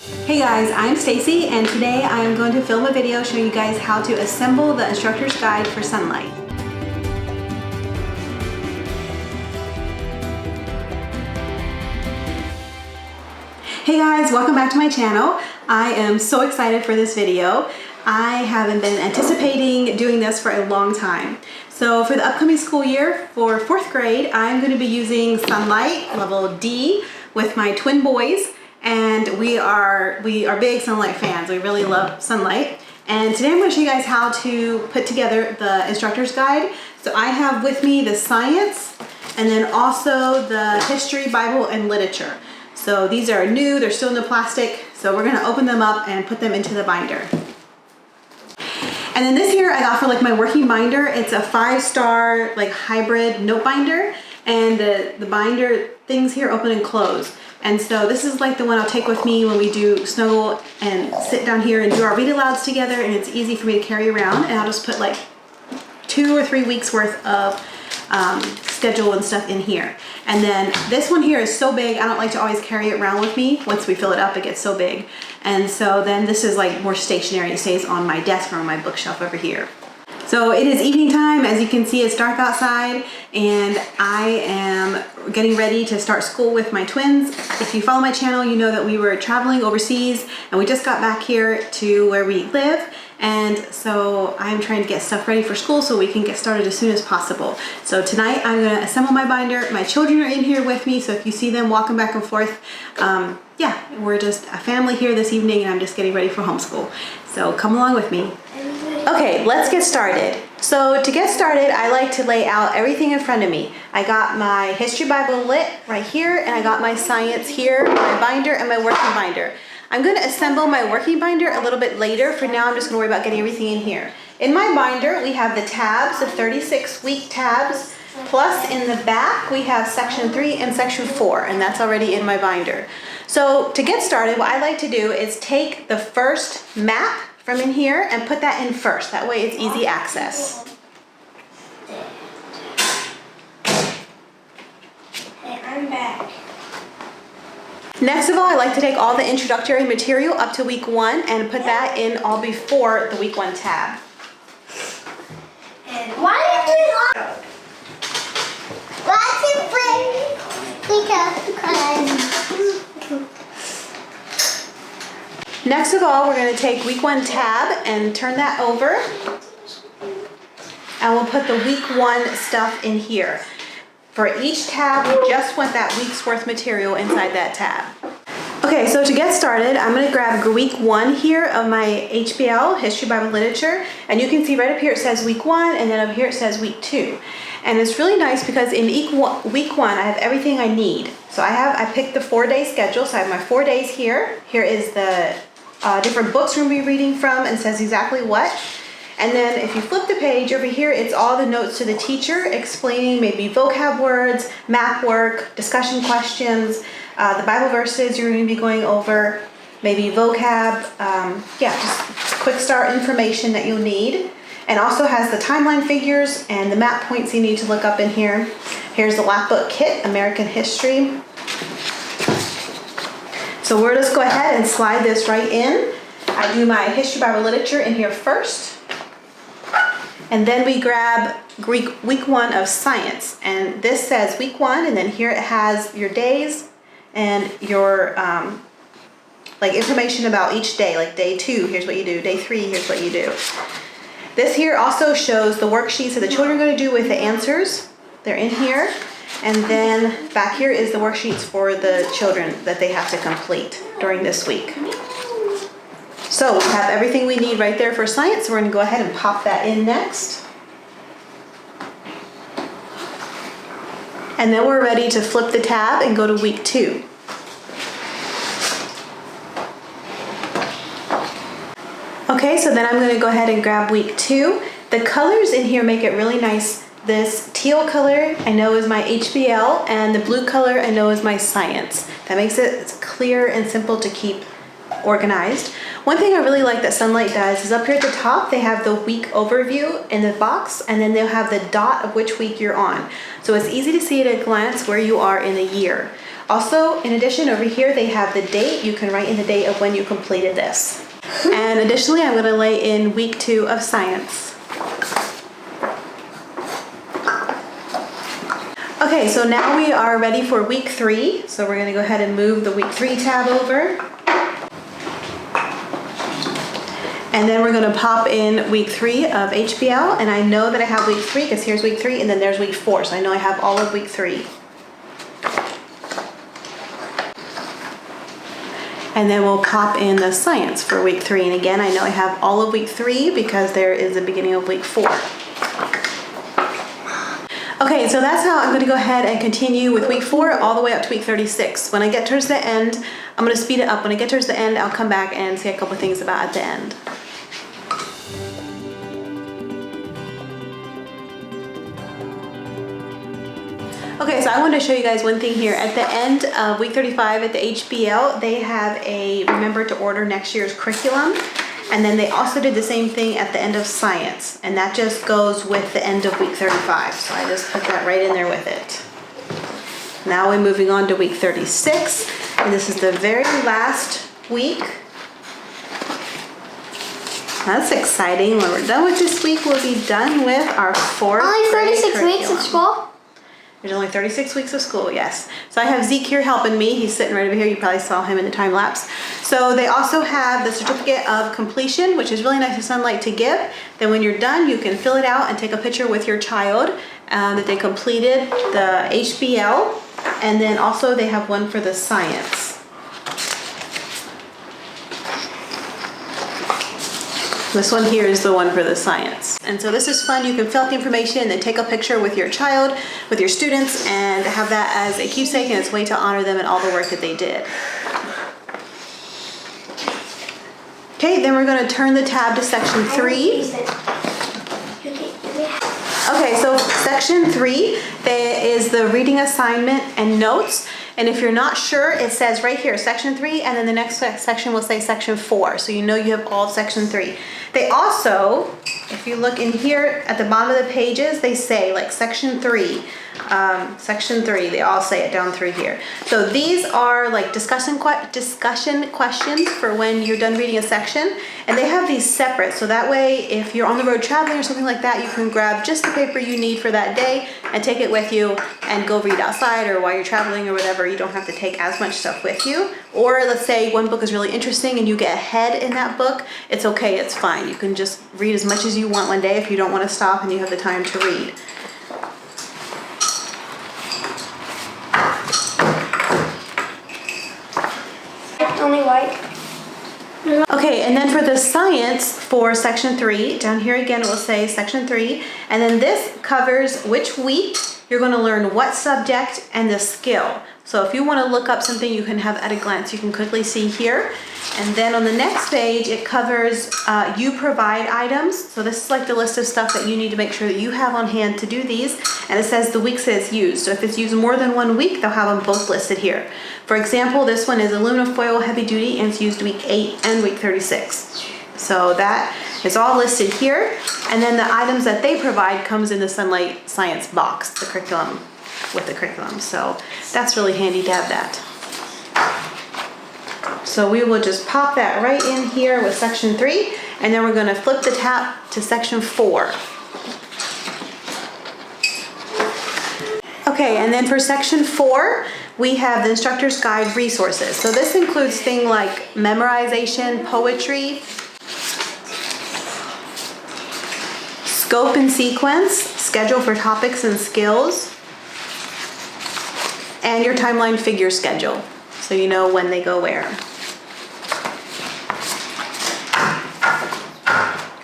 Hey guys, I'm Stacey and today I am going to film a video showing you guys how to assemble the instructor's guide for Sonlight. Hey guys, welcome back to my channel. I am so excited for this video. I haven't been anticipating doing this for a long time. So for the upcoming school year for 4th grade, I'm going to be using Sonlight level D with my twin boys. And we are big Sonlight fans. We really love Sonlight. And today I'm going to show you guys how to put together the instructor's guide. So I have with me the science and then also the history, Bible, and literature. So these are new, they're still in the plastic. So we're going to open them up and put them into the binder. And then this here I got for like my working binder. It's a 5-star like hybrid note binder. And the binder things here open and close. And so this is like the one I'll take with me when we do snuggle and sit down here and do our read alouds together, and it's easy for me to carry around, and I'll just put like 2 or 3 weeks worth of schedule and stuff in here. And then this one here is so big, I don't like to always carry it around with me. Once we fill it up, it gets so big. And so then this is like more stationary. It stays on my desk or on my bookshelf over here. So it is evening time. As you can see, it's dark outside and I am getting ready to start school with my twins. If you follow my channel, you know that we were traveling overseas and we just got back here to where we live. And so I'm trying to get stuff ready for school so we can get started as soon as possible. So tonight I'm gonna assemble my binder. My children are in here with me, so if you see them walking back and forth, yeah, we're just a family here this evening and I'm just getting ready for homeschool. So come along with me. Okay, let's get started. So to get started, I like to lay out everything in front of me. I got my History Bible lit right here, and I got my science here, my binder, and my working binder. I'm going to assemble my working binder a little bit later. For now, I'm just going to worry about getting everything in here. In my binder, we have the tabs, the 36-week tabs, plus in the back, we have section 3 and section 4, and that's already in my binder. So to get started, what I like to do is take the first map from in here and put that in first. That way it's easy access. Hey, I'm back. Next of all, I like to take all the introductory material up to week 1 and put that in all before the week 1 tab. And why are you doing all? Why are you Next of all, we're going to take week 1 tab and turn that over. And we'll put the week 1 stuff in here. For each tab, we just want that week's worth material inside that tab. Okay, so to get started, I'm going to grab week 1 here of my HBL, History, Bible, Literature. And you can see right up here it says week 1, and then up here it says week 2. And it's really nice because in week 1, I have everything I need. So I picked the 4-day schedule, so I have my 4 days here. Here is the different books we're going to be reading from, and it says exactly what. And then if you flip the page over here, it's all the notes to the teacher explaining maybe vocab words, map work, discussion questions, the Bible verses you're going to be going over, maybe vocab, yeah, just quick start information that you'll need. And also has the timeline figures and the map points you need to look up in here. Here's the lap book kit, American History. So we'll just go ahead and slide this right in. I do my History, Bible, Literature in here first. And then we grab week 1 of science. And this says week 1, and then here it has your days and your like information about each day. Like day 2, here's what you do. Day 3, here's what you do. This here also shows the worksheets that the children are going to do with the answers. They're in here. And then back here is the worksheets for the children that they have to complete during this week. So we have everything we need right there for science. So we're going to go ahead and pop that in next. And then we're ready to flip the tab and go to week 2. Okay, so then I'm going to go ahead and grab week 2. The colors in here make it really nice. This teal color I know is my HBL, and the blue color I know is my science. That makes it clear and simple to keep organized. One thing I really like that Sonlight does is up here at the top they have the week overview in the box, and then they'll have the dot of which week you're on. So it's easy to see at a glance where you are in the year. Also, in addition, over here they have the date. You can write in the date of when you completed this. And additionally, I'm going to lay in week 2 of science. Okay, so now we are ready for week 3. So we're going to go ahead and move the week 3 tab over. And then we're going to pop in week 3 of HBL. And I know that I have week 3 because here's week 3 and then there's week 4. So I know I have all of week 3. And then we'll pop in the science for week 3. And again, I know I have all of week 3 because there is the beginning of week 4. Okay, so that's how I'm going to go ahead and continue with week 4 all the way up to week 36. When I get towards the end, I'm going to speed it up. When I get towards the end, I'll come back and say a couple things about at the end. Okay, so I wanted to show you guys one thing here. At the end of week 35 at the HBL, they have a remember to order next year's curriculum. And then they also did the same thing at the end of science. And that just goes with the end of week 35. So I just put that right in there with it. Now we're moving on to week 36. And this is the very last week. That's exciting. When we're done with this week, we'll be done with our 4th grade curriculum. Only 36 weeks of school? There's only 36 weeks of school, yes. So I have Zeke here helping me. He's sitting right over here. You probably saw him in the time lapse. So they also have the certificate of completion, which is really nice of Sonlight to give. Then when you're done, you can fill it out and take a picture with your child that they completed the HBL. And then also they have one for the science. This one here is the one for the science. And so this is fun. You can fill out the information and then take a picture with your child, with your students, and have that as a keepsake, and it's a way to honor them and all the work that they did. Okay, then we're going to turn the tab to section 3. Okay, so section 3 there is the reading assignment and notes. And if you're not sure, it says right here, section 3, and then the next section will say section 4. So you know you have all of section 3. They also, if you look in here at the bottom of the pages, they say like section 3, they all say it down through here. So these are like discussion questions for when you're done reading a section. And they have these separate, so that way if you're on the road traveling or something like that, you can grab just the paper you need for that day and take it with you and go read outside or while you're traveling or whatever. You don't have to take as much stuff with you. Or let's say one book is really interesting and you get ahead in that book, it's okay, it's fine. You can just read as much as you want one day if you don't want to stop and you have the time to read. Only white. Okay, and then for the science for section 3, down here again it will say section 3, and then this covers which week you're going to learn what subject and the skill. So if you want to look up something you can have at a glance, you can quickly see here. And then on the next page it covers you provide items. So this is like the list of stuff that you need to make sure that you have on hand to do these. And it says the weeks that it's used. So if it's used more than 1 week, they'll have them both listed here. For example, this one is aluminum foil heavy duty and it's used week 8 and week 36. So that is all listed here. And then the items that they provide comes in the Sonlight Science box, the curriculum with the curriculum. So that's really handy to have that. So we will just pop that right in here with section 3, and then we're going to flip the tab to section 4. Okay, and then for section 4, we have the Instructor's Guide resources. So this includes things like memorization, poetry, scope and sequence, schedule for topics and skills, and your timeline figure schedule, so you know when they go where.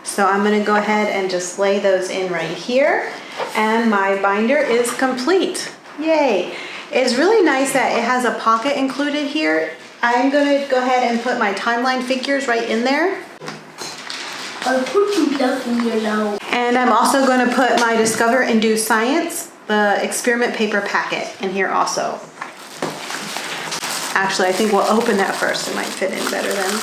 So I'm going to go ahead and just lay those in right here, and my binder is complete. Yay! It's really nice that it has a pocket included here. I'm going to go ahead and put my timeline figures right in there. I'll put some stuff in here now. And I'm also going to put my Discover and Do Science, the experiment paper packet, in here also. Actually, I think we'll open that first. It might fit in better then.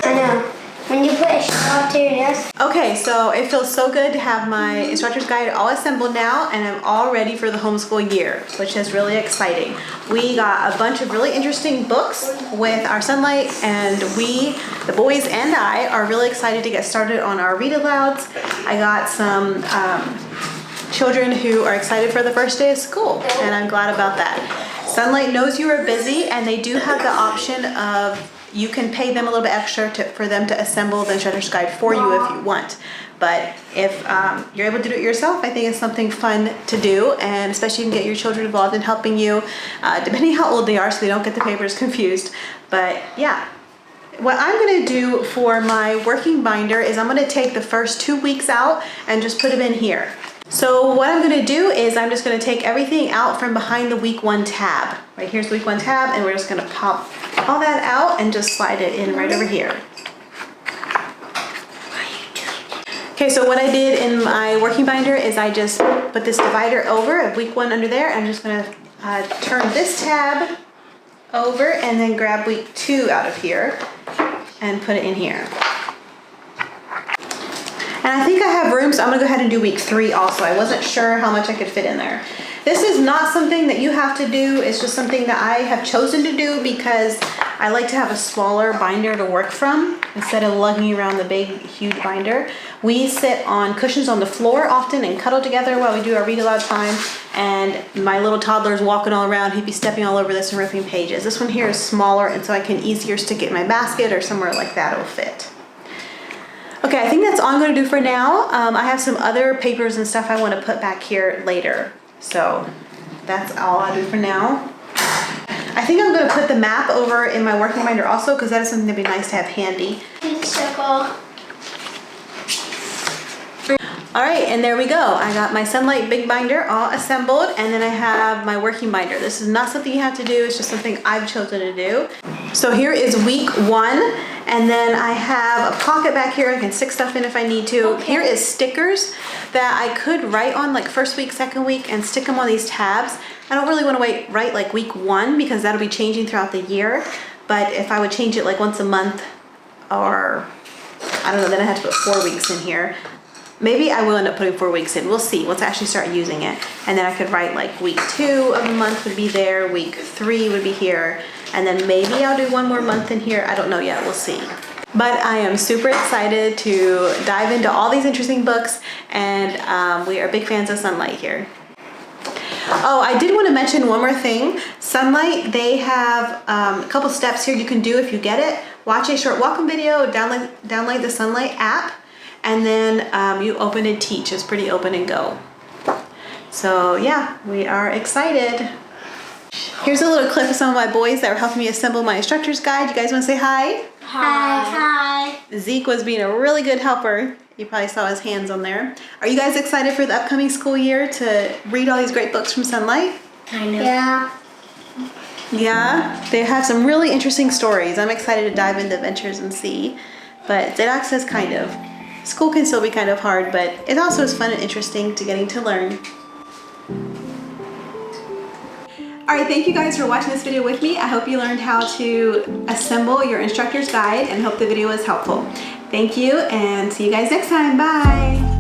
I know. When you put a straw to your Yes. Okay, so it feels so good to have my instructor's guide all assembled now, and I'm all ready for the homeschool year, which is really exciting. We got a bunch of really interesting books with our Sonlight, and we, the boys and I, are really excited to get started on our read-alouds. I got some children who are excited for the first day of school, and I'm glad about that. Sonlight knows you are busy, and they do have the option of you can pay them a little bit extra for them to assemble the instructor's guide for you if you want. But if you're able to do it yourself, I think it's something fun to do, and especially you can get your children involved in helping you, depending how old they are, so they don't get the papers confused. But yeah, what I'm gonna do for my working binder is I'm gonna take the first 2 weeks out and just put them in here. So what I'm gonna do is I'm just gonna take everything out from behind the week 1 tab. Right here's the week 1 tab, and we're just gonna pop all that out and just slide it in right over here. Okay, so what I did in my working binder is I just put this divider over at week 1 under there. I'm just gonna turn this tab over and then grab week 2 out of here and put it in here. And I think I have room, so I'm gonna go ahead and do week 3 also. I wasn't sure how much I could fit in there. This is not something that you have to do. It's just something that I have chosen to do because I like to have a smaller binder to work from instead of lugging around the big, huge binder. We sit on cushions on the floor often and cuddle together while we do our read aloud time. And my little toddler's walking all around. He'd be stepping all over this and ripping pages. This one here is smaller, and so I can easier stick it in my basket or somewhere like that it'll fit. Okay, I think that's all I'm going to do for now. I have some other papers and stuff I want to put back here later. So that's all I'll do for now. I think I'm going to put the map over in my working binder also because that is something that'd be nice to have handy. All right, and there we go. I got my Sonlight big binder all assembled, and then I have my working binder. This is not something you have to do, it's just something I've chosen to do. So here is week 1, and then I have a pocket back here I can stick stuff in if I need to. Okay. Here is stickers that I could write on like first week, second week, and stick them on these tabs. I don't really want to write like week 1 because that'll be changing throughout the year. But if I would change it like once a month, or I don't know, then I have to put 4 weeks in here. Maybe I will end up putting 4 weeks in. We'll see once I actually start using it. And then I could write like week 2 of the month would be there, week 3 would be here, and then maybe I'll do 1 more month in here. I don't know yet, we'll see. But I am super excited to dive into all these interesting books, and we are big fans of Sonlight here. Oh, I did want to mention one more thing. Sonlight, they have a couple steps here you can do if you get it. Watch a short welcome video, download the Sonlight app, and then you open and teach. It's pretty open and go. So yeah, we are excited. Here's a little clip of some of my boys that were helping me assemble my instructor's guide. You guys want to say hi? Hi. Hi. Zeke was being a really good helper. You probably saw his hands on there. Are you guys excited for the upcoming school year to read all these great books from Sonlight? Kind of. Yeah. Yeah? They have some really interesting stories. I'm excited to dive into adventures and see. But Zedak says kind of. School can still be kind of hard, but it also is fun and interesting to getting to learn. Alright, thank you guys for watching this video with me. I hope you learned how to assemble your instructor's guide and hope the video was helpful. Thank you, and see you guys next time. Bye!